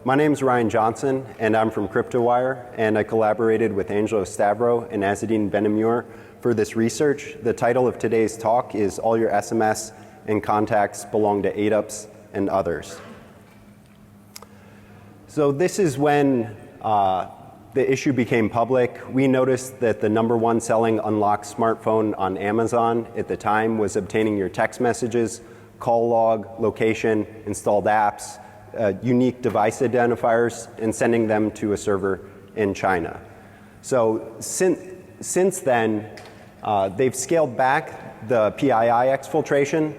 my name is Ryan Johnson, and I'm from CryptoWire, and I collaborated with Angelos, Stavrou, and Azzedine Benameur for this research. The title of today's talk is All Your SMS and Contacts Belong to ADUPS and Others. So this is when the issue became public. We noticed that the #1 selling unlocked smartphone on Amazon at the time was obtaining your text messages, call log, location, installed apps, unique device identifiers, and sending them to a server in China. So since then, they've scaled back the PII exfiltration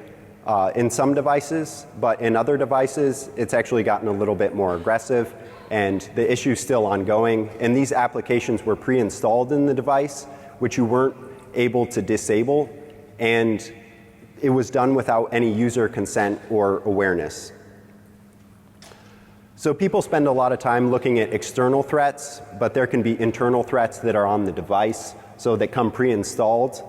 in some devices, but in other devices, it's actually gotten a little bit more aggressive, and the issue is still ongoing. And these applications were pre-installed in the device, which you weren't able to disable, and it was done without any user consent or awareness. So people spend a lot of time looking at external threats, but there can be internal threats that are on the device, so that come pre-installed.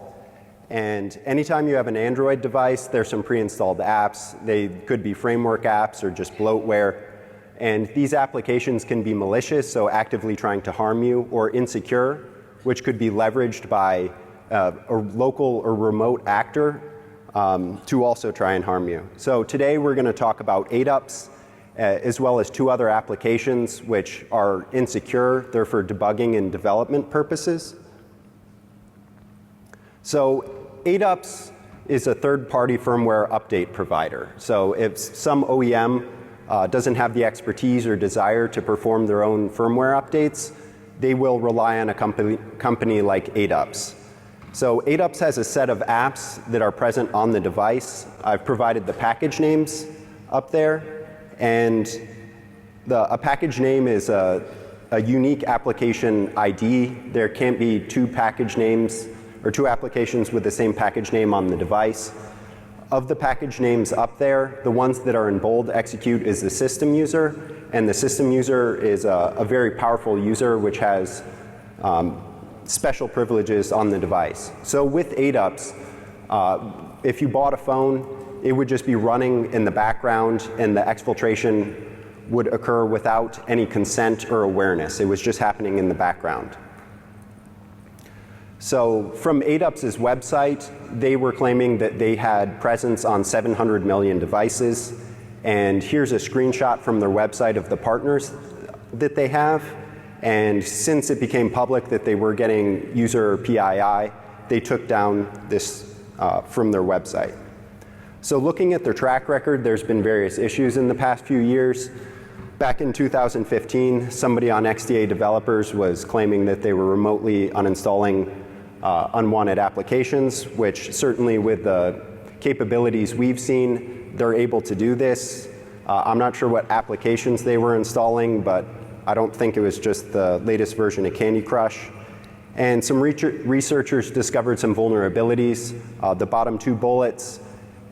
And anytime you have an Android device, there's some pre-installed apps. They could be framework apps or just bloatware. And these applications can be malicious, so actively trying to harm you, or insecure, which could be leveraged by a local or remote actor to also try and harm you. So today we're going to talk about ADUPS, as well as 2 other applications which are insecure. They're for debugging and development purposes. So ADUPS is a third-party firmware update provider. So if some OEM doesn't have the expertise or desire to perform their own firmware updates, they will rely on a company like ADUPS. So ADUPS has a set of apps that are present on the device. I've provided the package names up there. And a package name is a unique application ID. There can't be 2 package names or 2 applications with the same package name on the device. Of the package names up there, the ones that are in bold execute is the system user, and the system user is a very powerful user which has special privileges on the device. So with ADUPS, if you bought a phone, it would just be running in the background, and the exfiltration would occur without any consent or awareness. It was just happening in the background. So from ADUPS's website, they were claiming that they had presence on 700 million devices. And here's a screenshot from their website of the partners that they have. And since it became public that they were getting user PII, they took down this from their website. So looking at their track record, there's been various issues in the past few years. Back in 2015, somebody on XDA developers was claiming that they were remotely uninstalling unwanted applications, which certainly with the capabilities we've seen, they're able to do this. I'm not sure what applications they were installing, but I don't think it was just the latest version of Candy Crush. And some researchers discovered some vulnerabilities, the bottom 2 bullets.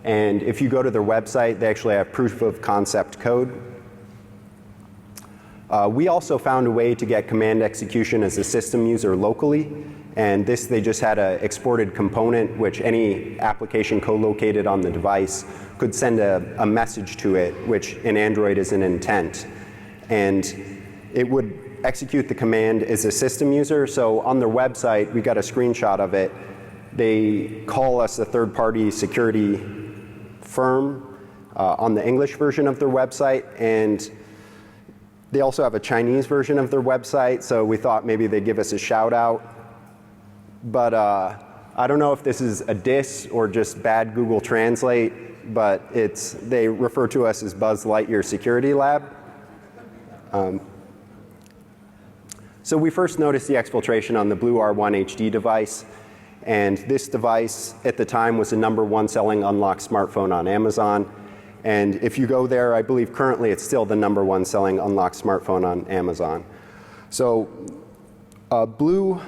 And if you go to their website, they actually have proof of concept code. We also found a way to get command execution as a system user locally. And this, they just had an exported component which any application co-located on the device could send a message to it, which in Android is an intent. And it would execute the command as a system user. So on their website, we got a screenshot of it. They call us a third-party security firm on the English version of their website, and they also have a Chinese version of their website, so we thought maybe they'd give us a shout out. But I don't know if this is a diss or just bad Google Translate, but they refer to us as Buzz Lightyear Security Lab. So we first noticed the exfiltration on the Blue R1 HD device. And this device at the time was the #1 selling unlocked smartphone on Amazon. And if you go there, I believe currently it's still the #1 selling unlocked smartphone on Amazon. So Blue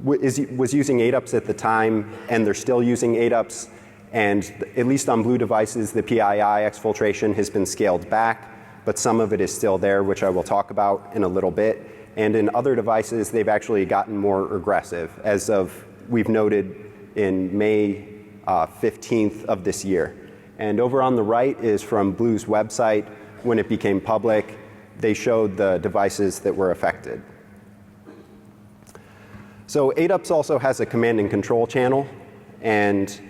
was using ADUPS at the time, and they're still using ADUPS. And at least on Blue devices, the PII exfiltration has been scaled back, but some of it is still there, which I will talk about in a little bit. And in other devices, they've actually gotten more aggressive, as of we've noted in May 15th of this year. And over on the right is from Blue's website. when it became public, they showed the devices that were affected. So ADUPS also has a command and control channel, and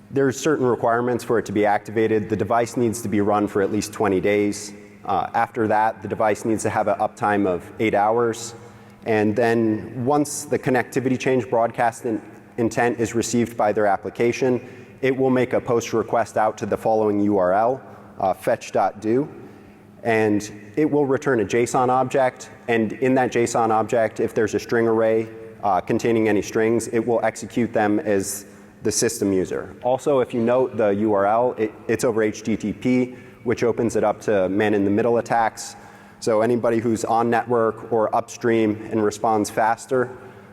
there's certain requirements for it to be activated. The device needs to be run for at least 20 days. After that, the device needs to have an uptime of 8 hours. And then once the connectivity change broadcast intent is received by their application, it will make a post request out to the following URL, fetch.do. And it will return a JSON object. And in that JSON object, if there's a string array containing any strings, it will execute them as the system user. Also, if you note the URL, it's over HTTP, which opens it up to man-in-the-middle attacks. So anybody who's on network or upstream and responds faster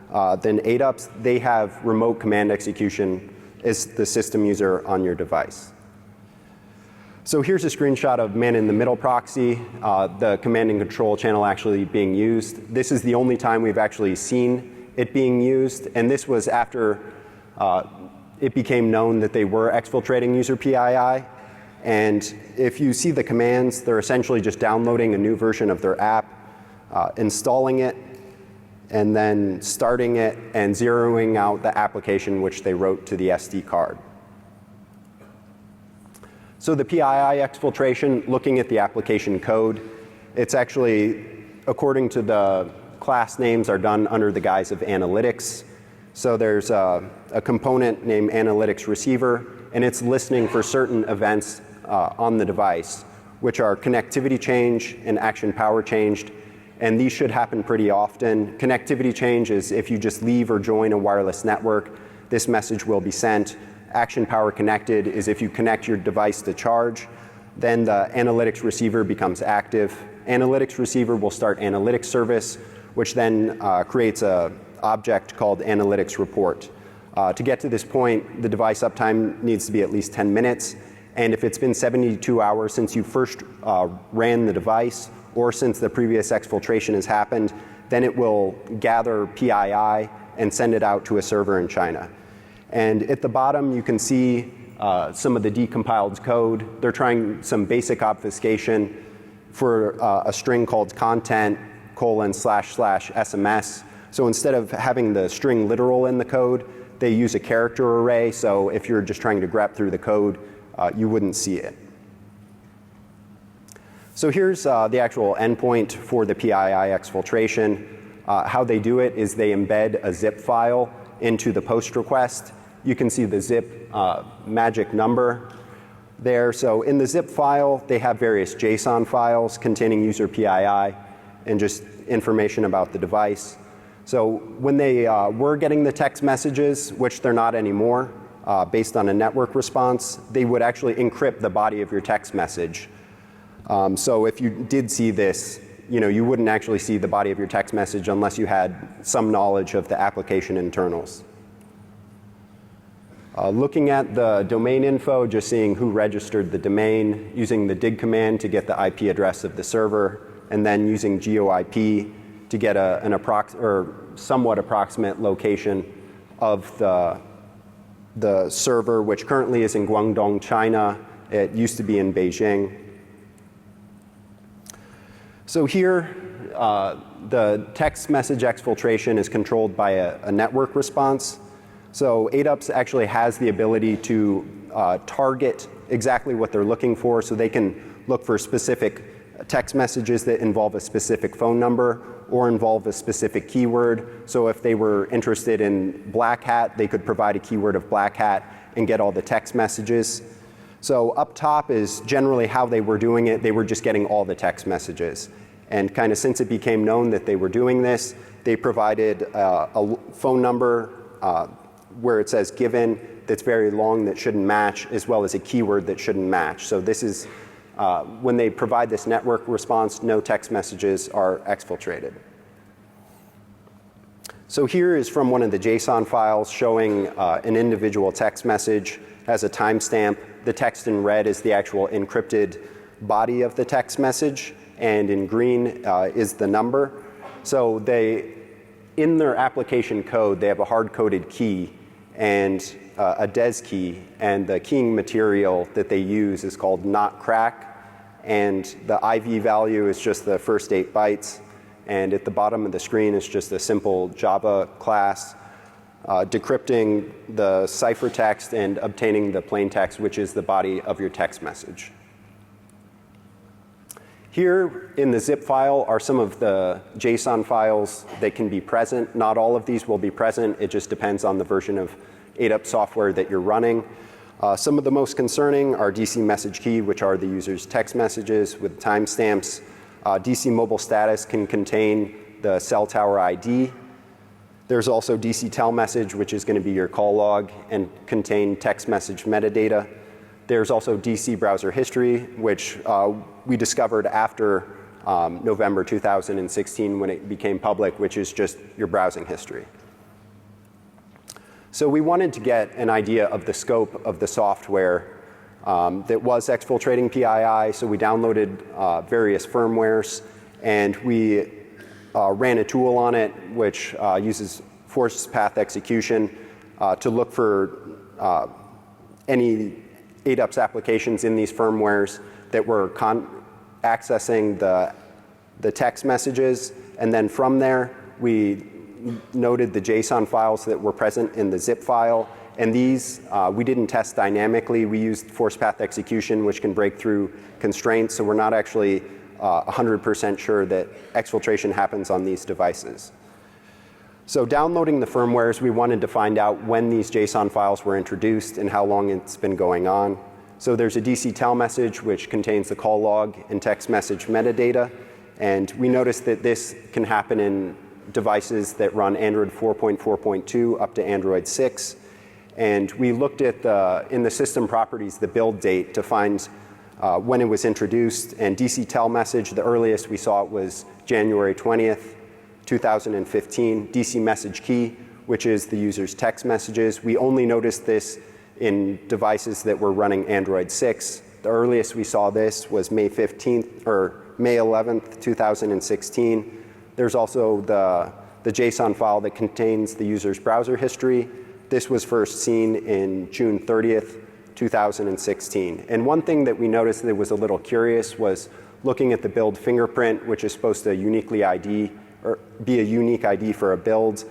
than ADUPS, they have remote command execution as the system user on your device. So here's a screenshot of man-in-the-middle proxy, the command and control channel actually being used. This is the only time we've actually seen it being used, and this was after it became known that they were exfiltrating user PII. And if you see the commands, they're essentially just downloading a new version of their app, installing it, and then starting it and zeroing out the application which they wrote to the SD card. So the PII exfiltration, looking at the application code, it's actually, according to the class names, are done under the guise of analytics. So there's a component named analytics receiver, and it's listening for certain events on the device, which are connectivity change and action power changed. And these should happen pretty often. Connectivity change is if you just leave or join a wireless network, this message will be sent. Action power connected is if you connect your device to charge, then the analytics receiver becomes active. Analytics receiver will start analytics service, which then creates an object called analytics report. To get to this point, the device uptime needs to be at least 10 minutes. And if it's been 72 hours since you first ran the device or since the previous exfiltration has happened, then it will gather PII and send it out to a server in China. And at the bottom, you can see some of the decompiled code. They're trying some basic obfuscation for a string called content: $//SMS. So instead of having the string literal in the code, they use a character array. So if you're just trying to grep through the code, you wouldn't see it. So here's the actual endpoint for the PII exfiltration. How they do it is they embed a zip file into the post request. You can see the zip magic number there. So in the zip file, they have various JSON files containing user PII and just information about the device. So when they were getting the text messages, which they're not anymore, based on a network response, they would actually encrypt the body of your text message. So if you did see this, you wouldn't actually see the body of your text message unless you had some knowledge of the application internals. Looking at the domain info, just seeing who registered the domain, using the dig command to get the IP address of the server, and then using GeoIP to get an somewhat approximate location of the server, which currently is in Guangdong, China. It used to be in Beijing. So here, the text message exfiltration is controlled by a network response. So ADUPS actually has the ability to target exactly what they're looking for, so they can look for specific text messages that involve a specific phone number or involve a specific keyword. So if they were interested in black hat, they could provide a keyword of black hat and get all the text messages. So up top is generally how they were doing it. They were just getting all the text messages. And kind of since it became known that they were doing this, they provided a phone number where it says given that's very long that shouldn't match, as well as a keyword that shouldn't match. So this is when they provide this network response, no text messages are exfiltrated. So here is from one of the JSON files showing an individual text message has a timestamp. The text in red is the actual encrypted body of the text message, and in green is the number. So in their application code, they have a hard-coded key and a DES key, and the keying material that they use is called not crack. and the IV value is just the first 8 bytes. And at the bottom of the screen is just a simple Java class decrypting the ciphertext and obtaining the plain text, which is the body of your text message. Here in the zip file are some of the JSON files that can be present. Not all of these will be present. It just depends on the version of ADUPS software that you're running. Some of the most concerning are DC message key, which are the user's text messages with timestamps. DC mobile status can contain the cell tower ID. There's also DC tel message, which is going to be your call log and contain text message metadata. There's also DC browser history, which we discovered after November 2016 when it became public, which is just your browsing history. So we wanted to get an idea of the scope of the software that was exfiltrating PII, so we downloaded various firmwares, and we ran a tool on it which uses force path execution to look for any ADUPS applications in these firmwares that were accessing the text messages, and then from there we noted the JSON files that were present in the zip file, and these we didn't test dynamically. We used force path execution, which can break through constraints, so we're not actually 100% sure that exfiltration happens on these devices. So downloading the firmwares, we wanted to find out when these JSON files were introduced and how long it's been going on. So there's a DC tel message which contains the call log and text message metadata, and we noticed that this can happen in devices that run Android 4.4.2 up to Android 6. And we looked at in the system properties the build date to find when it was introduced, and DC tel message, the earliest we saw it was January 20th, 2015. DC message key, which is the user's text messages. We only noticed this in devices that were running Android 6. The earliest we saw this was May 15th or May 11th, 2016. There's also the JSON file that contains the user's browser history. This was first seen in June 30th, 2016. And one thing that we noticed that was a little curious was looking at the build fingerprint, which is supposed to uniquely ID or be a unique ID for a build.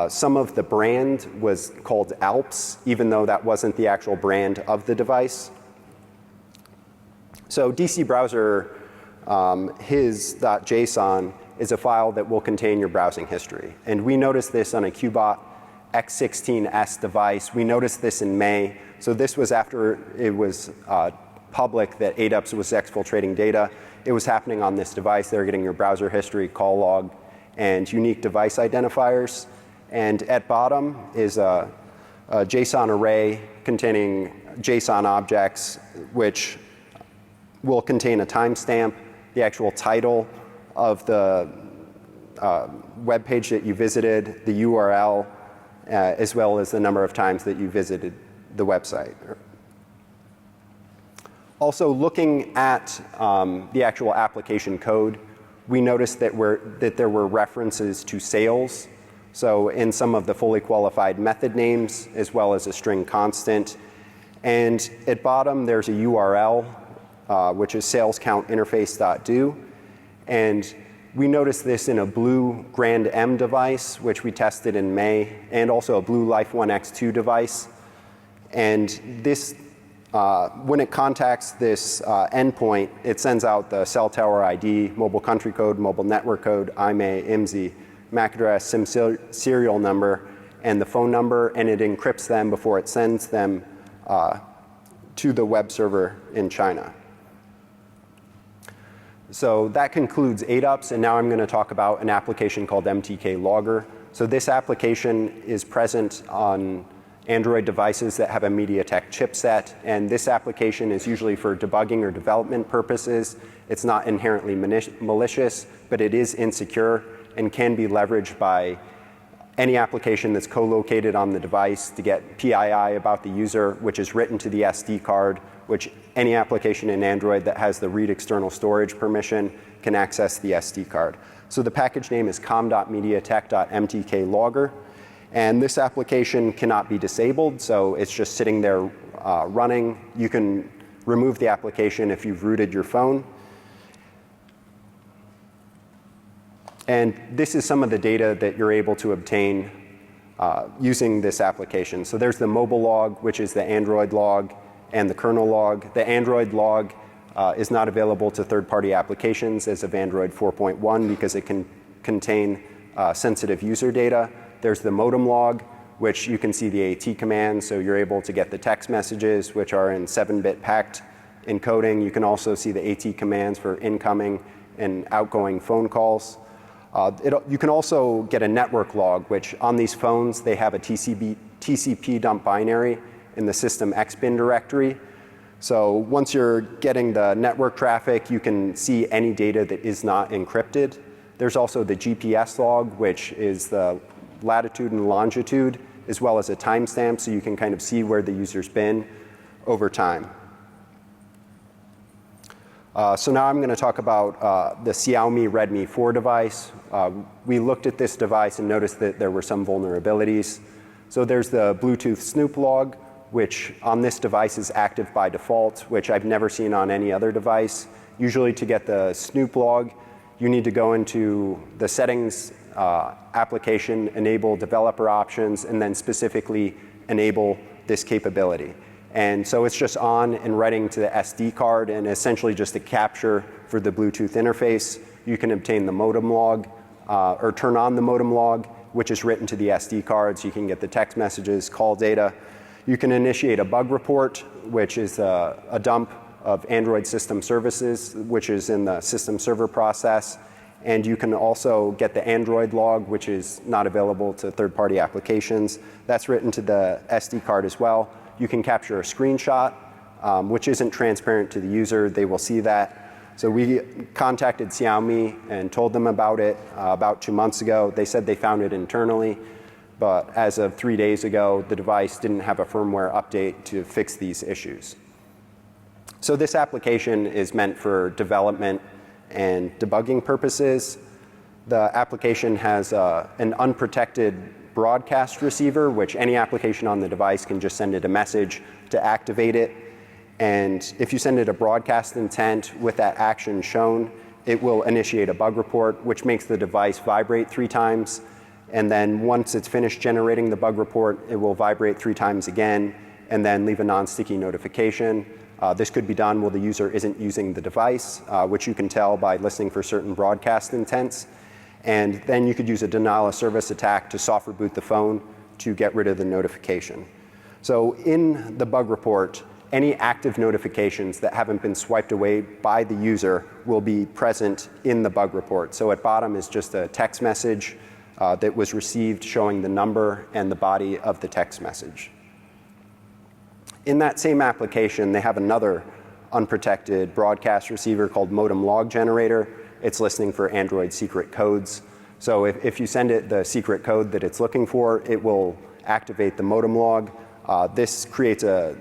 Some of the brand was called ADUPS, even though that wasn't the actual brand of the device. So DC browser his.json is a file that will contain your browsing history. And we noticed this on a Qbot X16S device. We noticed this in May. So this was after it was public that ADUPS was exfiltrating data. It was happening on this device. They were getting your browser history, call log, and unique device identifiers. And at bottom is a JSON array containing JSON objects, which will contain a timestamp, the actual title of the web page that you visited, the URL, as well as the number of times that you visited the website. Also, looking at the actual application code, we noticed that there were references to sales. So in some of the fully qualified method names, as well as a string constant. And at bottom, there's a URL, which is salesCountInterface.do. And we noticed this in a blue Grand M device, which we tested in May, and also a blue Life 1 X2 device. And this, when it contacts this endpoint, it sends out the cell tower ID, mobile country code, mobile network code, IMEI, IMSI, MAC address, SIM serial number, and the phone number, and it encrypts them before it sends them to the web server in China. So that concludes ADUPS, and now I'm going to talk about an application called MTK Logger. So this application is present on Android devices that have a MediaTek chipset, and this application is usually for debugging or development purposes. It's not inherently malicious, but it is insecure and can be leveraged by any application that's co-located on the device to get PII about the user, which is written to the SD card, which any application in Android that has the read external storage permission can access the SD card. So the package name is com.mediatek.mtklogger, and this application cannot be disabled, so it's just sitting there running. You can remove the application if you've rooted your phone. And this is some of the data that you're able to obtain using this application. So there's the mobile log, which is the Android log, and the kernel log. The Android log is not available to third-party applications as of Android 4.1 because it can contain sensitive user data. There's the modem log, which you can see the AT command, so you're able to get the text messages, which are in 7-bit packed encoding. You can also see the AT commands for incoming and outgoing phone calls. You can also get a network log, which on these phones, they have a TCP dump binary in the system Xbin directory. So once you're getting the network traffic, you can see any data that is not encrypted. There's also the GPS log, which is the latitude and longitude, as well as a timestamp, so you can kind of see where the user's been over time. So now I'm going to talk about the Xiaomi Redmi 4 device. We looked at this device and noticed that there were some vulnerabilities. So there's the Bluetooth Snoop Log, which on this device is active by default, which I've never seen on any other device. Usually to get the Snoop Log, you need to go into the settings application, enable developer options, and then specifically enable this capability. And so it's just on and writing to the SD card and essentially just a capture for the Bluetooth interface. You can obtain the modem log or turn on the modem log, which is written to the SD card, so you can get the text messages, call data. You can initiate a bug report, which is a dump of Android system services, which is in the system server process. And you can also get the Android log, which is not available to third-party applications. That's written to the SD card as well. You can capture a screenshot, which isn't transparent to the user. They will see that. So we contacted Xiaomi and told them about it about 2 months ago. They said they found it internally. But as of 3 days ago, the device didn't have a firmware update to fix these issues. So this application is meant for development and debugging purposes. The application has an unprotected broadcast receiver, which any application on the device can just send it a message to activate it. And if you send it a broadcast intent with that action shown, it will initiate a bug report, which makes the device vibrate 3 times. And then once it's finished generating the bug report, it will vibrate 3 times again, and then leave a non-sticky notification. This could be done while the user isn't using the device, which you can tell by listening for certain broadcast intents. And then you could use a denial of service attack to soft reboot the phone to get rid of the notification. So in the bug report, any active notifications that haven't been swiped away by the user will be present in the bug report. So at bottom is just a text message that was received showing the number and the body of the text message. In that same application, they have another unprotected broadcast receiver called Modem Log Generator. It's listening for Android secret codes. So if you send it the secret code that it's looking for, it will activate the modem log. This creates a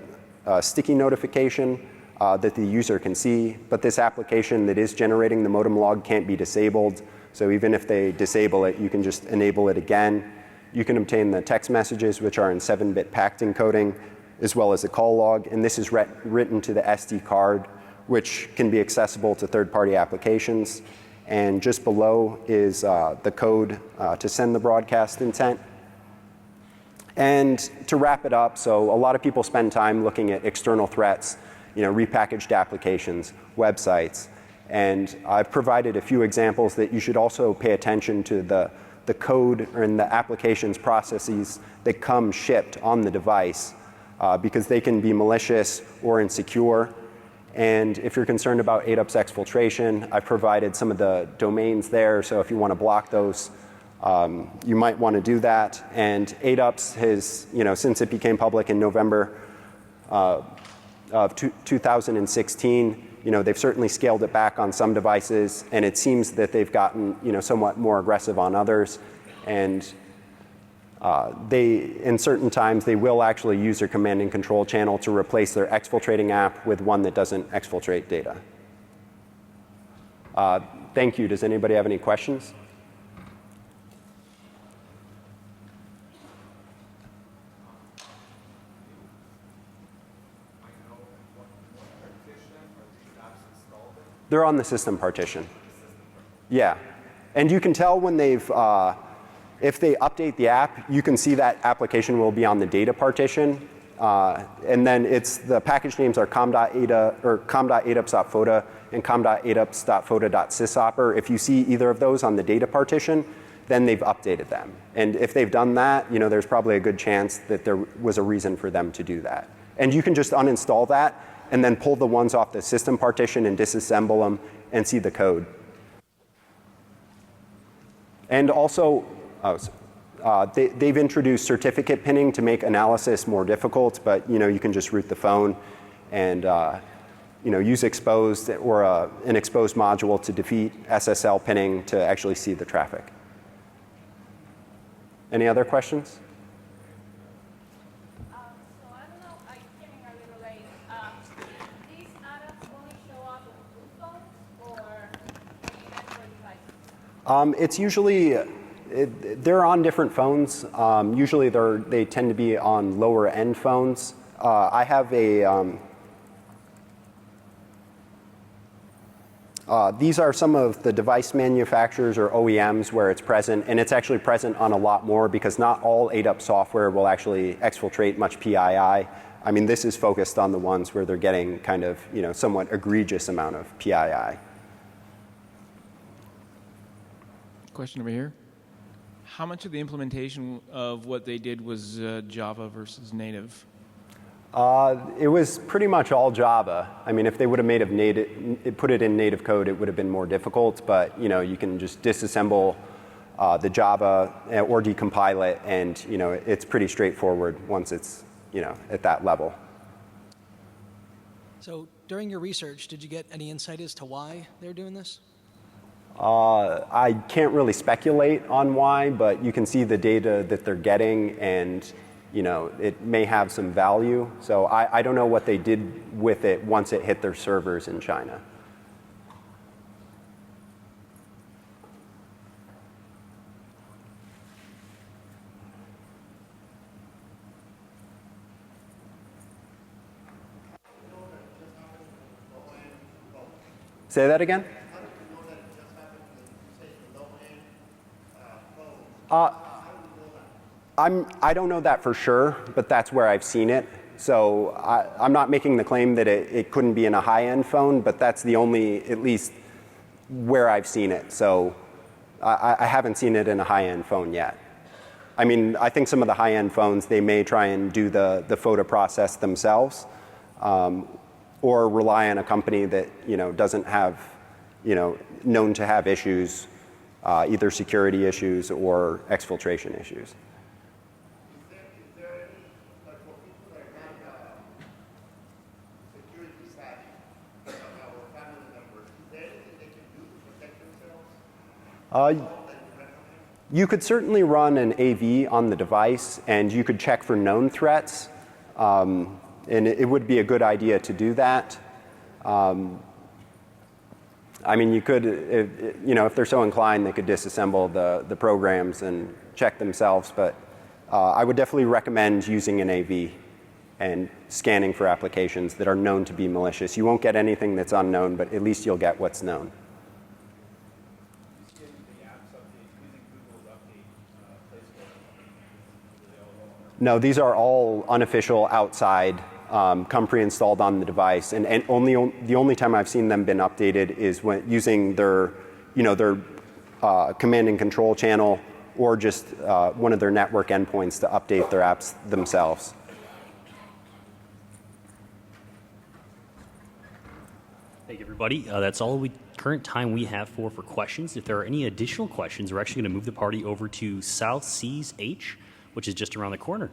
sticky notification that the user can see, but this application that is generating the modem log can't be disabled. So even if they disable it, you can just enable it again. You can obtain the text messages, which are in 7-bit packed encoding, as well as the call log. And this is written to the SD card, which can be accessible to third-party applications. And just below is the code to send the broadcast intent. And to wrap it up, so a lot of people spend time looking at external threats, repackaged applications, websites. And I've provided a few examples that you should also pay attention to the code and the applications processes that come shipped on the device because they can be malicious or insecure. And if you're concerned about ADUPS exfiltration, I've provided some of the domains there. So if you want to block those, you might want to do that. And ADUPS has, since it became public in November of 2016, they've certainly scaled it back on some devices, and it seems that they've gotten, somewhat more aggressive on others. And in certain times, they will actually use their command and control channel to replace their exfiltrating app with one that doesn't exfiltrate data. Thank you. Does anybody have any questions? They're on the system partition. Yeah. And you can tell when they've, if they update the app, you can see that application will be on the data partition. And then the package names are com.adups.foda and com.adups.foda.syshopper. If you see either of those on the data partition, then they've updated them. And if they've done that, there's probably a good chance that there was a reason for them to do that. And you can just uninstall that and then pull the ones off the system partition and disassemble them and see the code. And also, they've introduced certificate pinning to make analysis more difficult, but you can just root the phone and use exposed or an exposed module to defeat SSL pinning to actually see the traffic. Any other questions? So I don't know, I came in a little late. These ADUPS only show up on blue phones or any Android devices? It's usually, they're on different phones. Usually they tend to be on lower end phones. I have these are some of the device manufacturers or OEMs where it's present, and it's actually present on a lot more because not all ADUPS software will actually exfiltrate much PII. I mean, this is focused on the ones where they're getting kind of, somewhat egregious amount of PII. Question over here. How much of the implementation of what they did was Java versus native? It was pretty much all Java. I mean, if they would have put it in native code, it would have been more difficult. But you can just disassemble the Java or decompile it, and it's pretty straightforward once it's at that level. So during your research, did you get any insight as to why they're doing this? I can't really speculate on why, but you can see the data that they're getting, and it may have some value. So I don't know what they did with it once it hit their servers in China. Say that again? I don't know that for sure, but that's where I've seen it. So I'm not making the claim that it couldn't be in a high-end phone, but that's the only, at least, where I've seen it. So I haven't seen it in a high-end phone yet. I mean, I think some of the high-end phones, they may try and do the photo process themselves, or rely on a company that doesn't have, known to have issues, either security issues or exfiltration issues. You could certainly run an AV on the device, and you could check for known threats. And it would be a good idea to do that. I mean, you could, if they're so inclined, they could disassemble the programs and check themselves. But I would definitely recommend using an AV and scanning for applications that are known to be malicious. You won't get anything that's unknown, but at least you'll get what's known. No, these are all unofficial outside, come pre-installed on the device, and the only time I've seen them been updated is when using their, their command and control channel, or just one of their network endpoints to update their apps themselves. Thank you, everybody. That's all the current time we have for questions. If there are any additional questions, we're actually going to move the party over to South Seas H, which is just around the corner.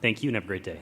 Thank you and have a great day.